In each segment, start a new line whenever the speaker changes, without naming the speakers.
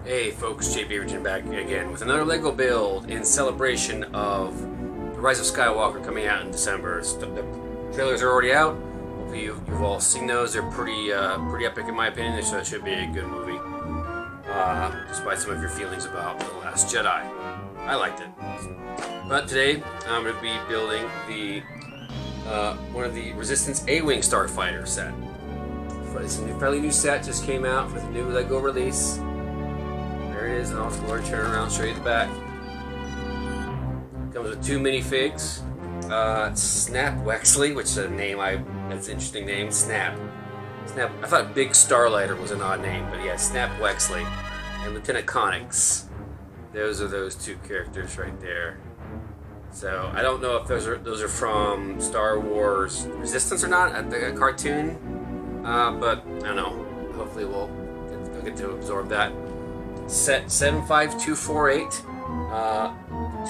Hey folks, JB Virgin back again with another LEGO build in celebration of The Rise of Skywalker coming out in December. The trailers are already out. Hopefully you've all seen those. They're pretty epic in my opinion, so it should be a good movie. Despite some of your feelings about The Last Jedi. I liked it. But today I'm going to be building the one of the Resistance A-Wing Starfighter set. It's a fairly new set, just came out with a new LEGO release. There it is, and I'll go and turn around, show you the back. Comes with two minifigs. Snap Wexley, which is a name that's an interesting name. Snap. I thought Big Starlighter was an odd name, but yeah, Snap Wexley. And Lieutenant Connix. Those are those two characters right there. So I don't know if those are from Star Wars Resistance or not, the cartoon. But I don't know. Hopefully we'll get to absorb that. Set 75248,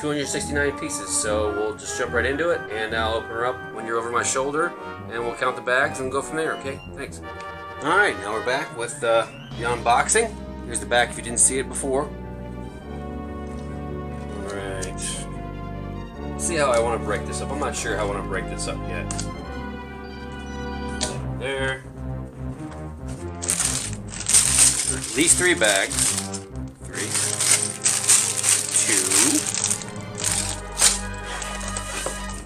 269 pieces. So we'll just jump right into it, and I'll open her up when you're over my shoulder, and we'll count the bags and go from there. Okay, thanks. All right, now we're back with the unboxing. Here's the back if you didn't see it before. All right. Let's see how I want to break this up. I'm not sure how I want to break this up yet. There. At least 3 bags. 3, 2,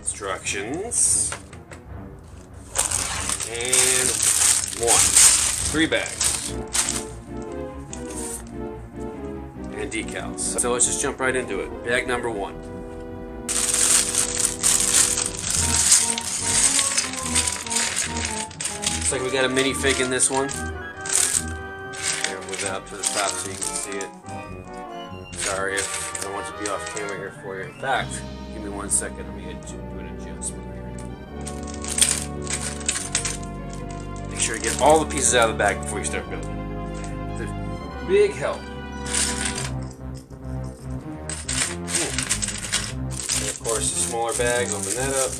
instructions, and 1. 3 bags. And decals. So let's just jump right into it. Bag number 1. Looks like we got a minifig in this one. Up to the top so you can see it. Sorry if I want to be off camera here for you. In fact, give me 1 second. Let me do an adjustment here. Make sure to get all the pieces out of the bag before you start building. It's a big help. And of course, the smaller bag. Open that up.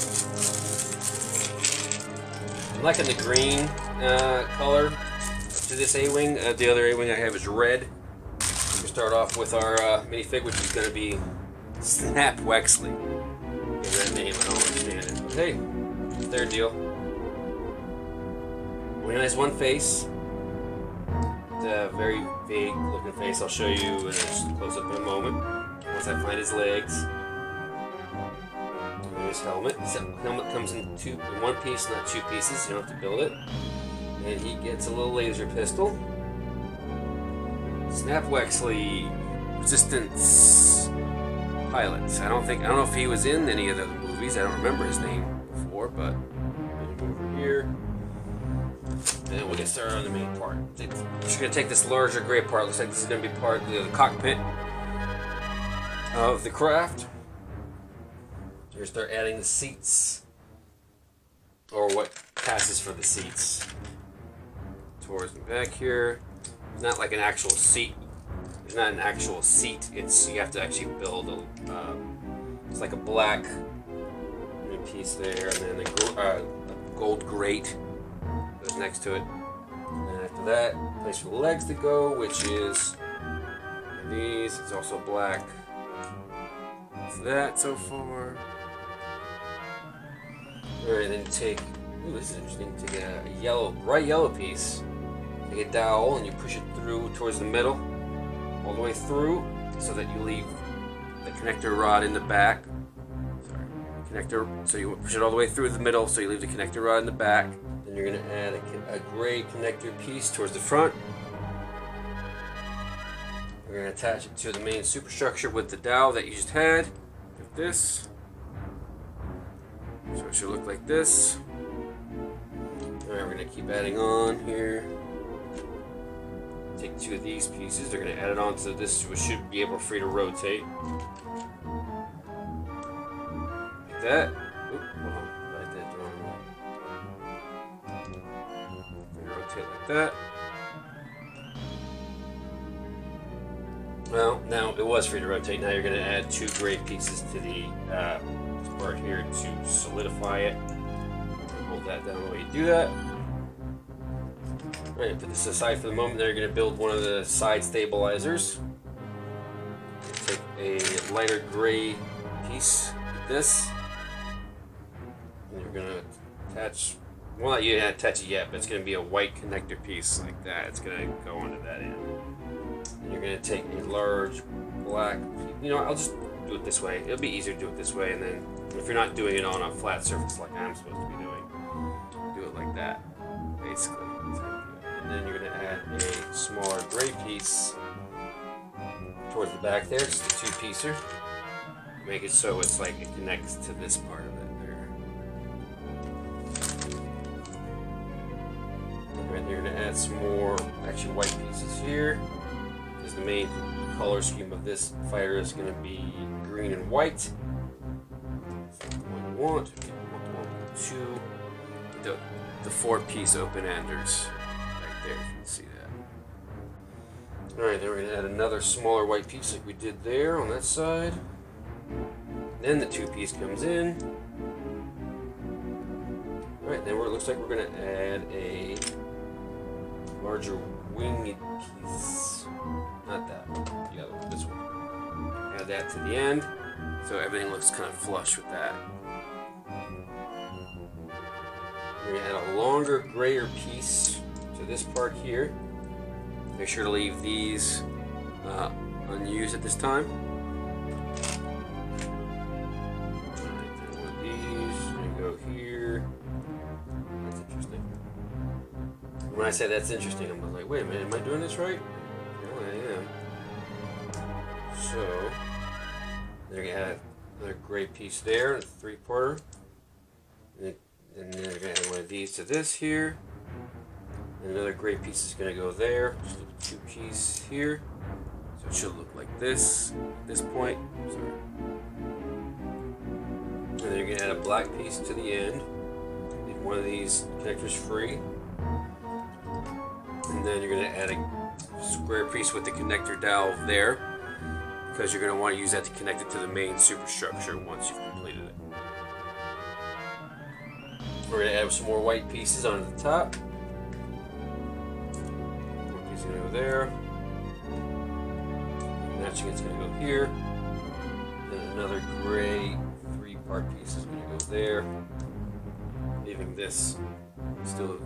I'm liking the green color to this A-Wing. The other A-Wing I have is red. We start off with our minifig, which is going to be Snap Wexley. In that name, I don't understand it. But hey, it's their deal. Really nice one face. It's a very vague looking face. I'll show you in a close up in a moment. Once I find his legs. And his helmet. His helmet comes in one piece, not 2 pieces. You don't have to build it. And he gets a little laser pistol. Snap Wexley, Resistance pilot. I don't know if he was in any of the movies. I don't remember his name before, but over here. And we'll get started on the main part. Just gonna take this larger gray part. Looks like this is gonna be part of the cockpit of the craft. You're gonna start adding the seats, or what passes for the seats. Towards the back here. It's not like an actual seat. It's not an actual seat. You have to actually build it's like a black piece there, and then a gold grate goes next to it. And then after that, place for the legs to go, which is these. It's also black. That's that so far. Alright, then take. Ooh, this is interesting. Take a bright yellow piece. Take a dowel and you push it through towards the middle, all the way through, so that you leave the connector rod in the back. Sorry, connector. So you push it all the way through the middle, so you leave the connector rod in the back. Then you're going to add a gray connector piece towards the front. We're going to attach it to the main superstructure with the dowel that you just had. Like this. So it should look like this. Alright, we're going to keep adding on here. Take 2 of these pieces, they're going to add it on to this, which should be able free to rotate. Like that. Oop, hold on, I did it the wrong way. Rotate like that. Well, now it was free to rotate. Now you're going to add 2 gray pieces to the part here to solidify it. Hold that down while you do that. Alright, put this aside for the moment. Then you're going to build one of the side stabilizers. Take a lighter gray piece like this. And you're going to attach, well, you didn't attach it yet, but it's going to be a white connector piece like that. It's going to go onto that end. And you're going to take a large black, I'll just do it this way. It'll be easier to do it this way, and then if you're not doing it on a flat surface like I'm supposed to be doing, do it like that, basically. And then you're going to add a smaller gray piece towards the back there, just a two-piecer. Make it so it's like it connects to this part of it there. And you're going to add some more actually white pieces here, because the main color scheme of this fighter is going to be green and white. So the one you want, two, the 4-piece open-enders right there, if you can see that. Alright, then we're going to add another smaller white piece like we did there on that side. Then the 2-piece comes in. Alright, then it looks like we're going to add a larger winged piece. Not that one, the other one, this one. Add that to the end, so everything looks kind of flush with that. We're going to add a longer, grayer piece to this part here. Make sure to leave these unused at this time. One of these, going to go here. That's interesting. When I say that's interesting, I'm like, wait a minute, am I doing this right? No, I am. So, they're going to add another gray piece there, a 3-parter. And then they're going to add one of these to this here. And another gray piece is going to go there. Just a 2-piece here. So it should look like this at this point. Sorry. And then you're going to add a black piece to the end. Leave one of these connectors free. And then you're going to add a square piece with the connector dowel there, because you're going to want to use that to connect it to the main superstructure once you've completed it. We're going to add some more white pieces onto the top. One piece is going to go there. Matching it's going to go here. Then another gray 3-part piece is going to go there. Leaving this still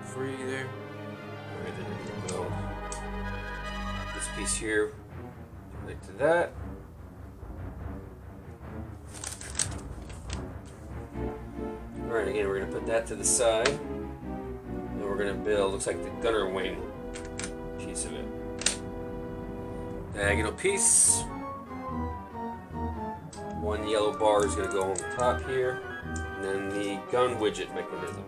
free there. Alright, then you're going to build this piece here. Connect to that. Alright, again, we're going to put that to the side. And we're going to build, looks like the gunner wing piece of it. Diagonal piece. One yellow bar is going to go on the top here. And then the gun widget mechanism.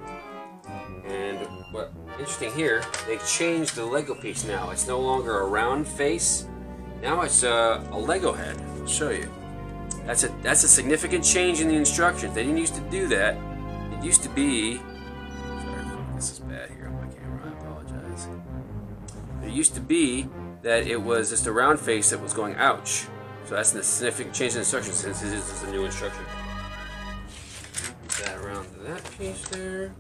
And what interesting here, they changed the Lego piece now. It's no longer a round face. Now it's a Lego head. I'll show you. That's a significant change in the instructions. They didn't used to do that. It used to be, sorry, this is bad here on my camera, I apologize. It used to be that it was just a round face that was going ouch. So that's a significant change in instructions since this is a new instruction. Put that around to that piece there.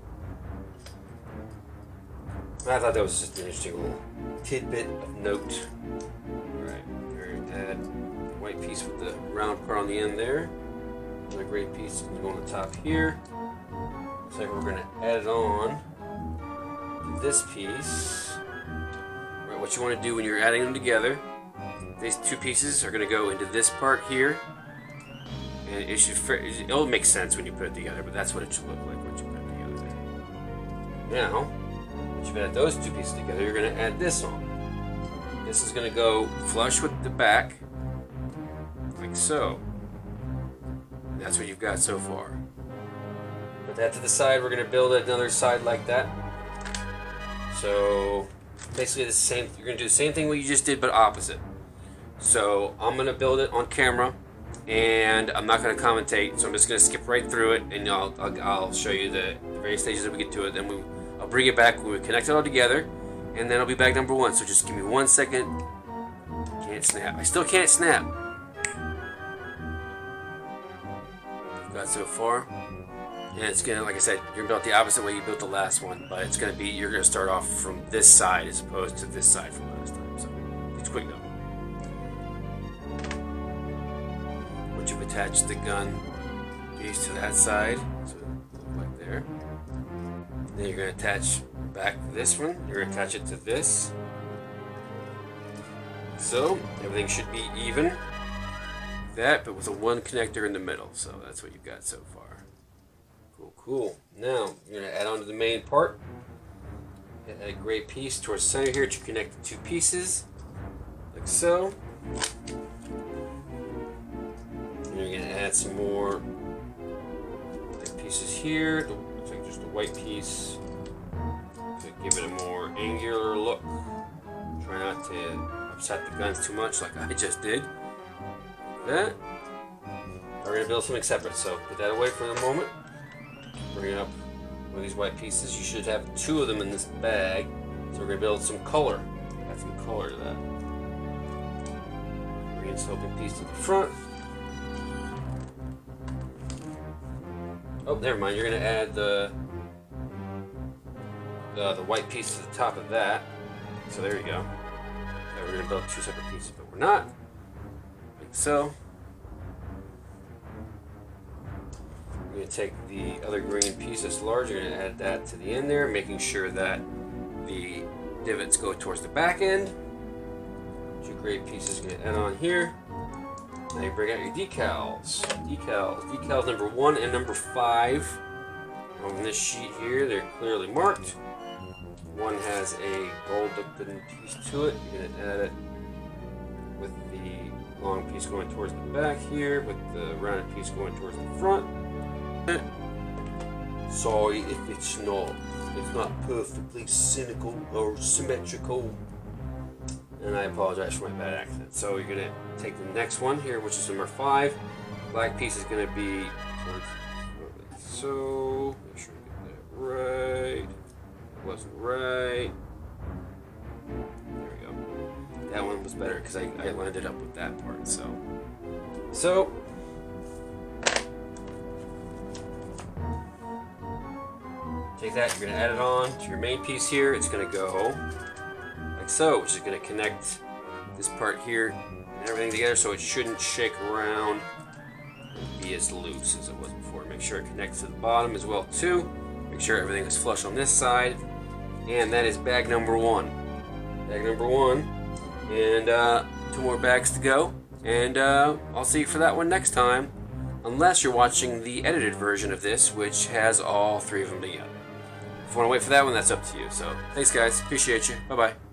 I thought that was just an interesting little tidbit of note. Alright, add the white piece with the round part on the end there. Another gray piece is going to go on the top here. Looks like we're going to add it on to this piece. Right, what you want to do when you're adding them together, these 2 pieces are going to go into this part here. And it'll make sense when you put it together, but that's what it should look like once you put it together there. Now, once you've added those 2 pieces together, you're going to add this on. This is going to go flush with the back, like so. And that's what you've got so far. Put that to the side. We're going to build another side like that. So basically the same. You're going to do the same thing what you just did, but opposite. So I'm going to build it on camera, and I'm not going to commentate. So I'm just going to skip right through it, and I'll show you the various stages that we get to it. Then I'll bring it back when we connect it all together, and then I'll be back number 1. So just give me 1 second. Can't snap. I still can't snap. Got so far. And it's gonna, like I said, you're built the opposite way you built the last one, but it's gonna be, you're gonna start off from this side as opposed to this side from last time. So it's a quick note. Once you've attached the gun piece to that side, so like there, then you're gonna attach back this one. You're gonna attach it to this. So everything should be even. That, but with a one connector in the middle. So that's what you've got so far. Cool. Now you're gonna add on to the main part. Add a gray piece towards the center here to connect the two pieces, like so. And you're gonna add some more pieces here. Looks like just a white piece to give it a more angular look. Try not to upset the guns too much, like I just did. Like that. We're gonna build something separate, so put that away for the moment. Bring up one of these white pieces. You should have two of them in this bag. So we're going to build some color. Add some color to that. Green sloping piece to the front. Oh, never mind. You're going to add the white piece to the top of that. So there you go. Now we're going to build two separate pieces, but we're not. Like so. You're going to take the other green piece that's large, you're going to add that to the end there, making sure that the divots go towards the back end. Two gray pieces you're going to add on here. Now you bring out your decals. Decals number 1 and number 5. On this sheet here, they're clearly marked. One has a gold looking piece to it. You're going to add it with the long piece going towards the back here, with the rounded piece going towards the front. Sorry if it's not perfectly cynical or symmetrical, and I apologize for my bad accent. So you're gonna take the next one here, which is number 5. Black piece is gonna be towards, so make sure I get that right. It wasn't right. There we go. That one was better because I lined it up with that part. So. Take that, you're going to add it on to your main piece here. It's going to go like so, which is going to connect this part here and everything together so it shouldn't shake around and be as loose as it was before. Make sure it connects to the bottom as well too. Make sure everything is flush on this side. And that is bag number 1. Bag number 1. And 2 more bags to go. And I'll see you for that one next time. Unless you're watching the edited version of this, which has all 3 of them together. If you want to wait for that one, that's up to you. So, thanks guys. Appreciate you. Bye-bye.